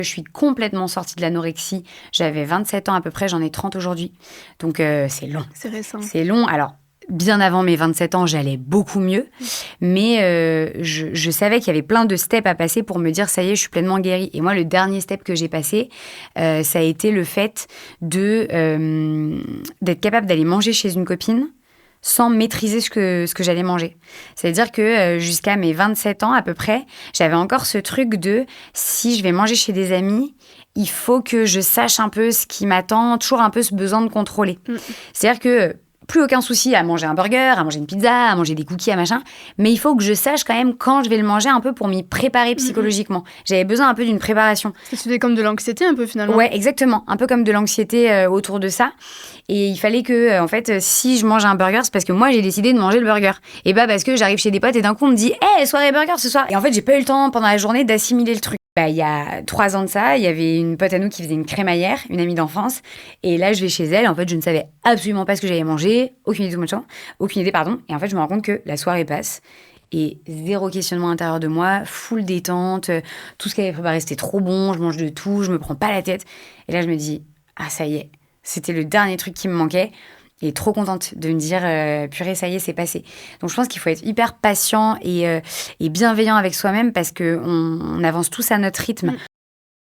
Je suis complètement sortie de l'anorexie. J'avais 27 ans à peu près, j'en ai 30 aujourd'hui. Donc c'est long. C'est récent. C'est long. Alors, bien avant mes 27 ans, j'allais beaucoup mieux. Mais je savais qu'il y avait plein de steps à passer pour me dire, ça y est, je suis pleinement guérie. Et moi, le dernier step que j'ai passé, ça a été le fait d'être capable d'aller manger chez une copine sans maîtriser ce que j'allais manger. C'est-à-dire que jusqu'à mes 27 ans à peu près, j'avais encore ce truc de si je vais manger chez des amis, il faut que je sache un peu ce qui m'attend, toujours un peu ce besoin de contrôler. C'est-à-dire que plus aucun souci à manger un burger, à manger une pizza, à manger des cookies, à machin, mais il faut que je sache quand même quand je vais le manger un peu pour m'y préparer psychologiquement. J'avais besoin un peu d'une préparation. C'était comme de l'anxiété un peu finalement. Ouais, exactement. Un peu comme de l'anxiété autour de ça. Et il fallait que, en fait, si je mange un burger, c'est parce que moi, j'ai décidé de manger le burger. Et bah, parce que j'arrive chez des potes et d'un coup, on me dit « Hey, soirée burger ce soir !» Et en fait, j'ai pas eu le temps pendant la journée d'assimiler le truc. Bah, il y a 3 ans de ça, il y avait une pote à nous qui faisait une crémaillère, une amie d'enfance. Et là, je vais chez elle. En fait, je ne savais absolument pas ce que j'allais manger. Aucune idée, pardon. Et en fait, je me rends compte que la soirée passe. Et zéro questionnement intérieur de moi, full détente. Tout ce qu'elle avait préparé, c'était trop bon. Je mange de tout, je me prends pas la tête. Et là, je me dis « Ah, ça y est. C'était le dernier truc qui me manquait. » Et trop contente de me dire purée, ça y est, c'est passé. Donc je pense qu'il faut être hyper patient et bienveillant avec soi-même parce qu'on avance tous à notre rythme.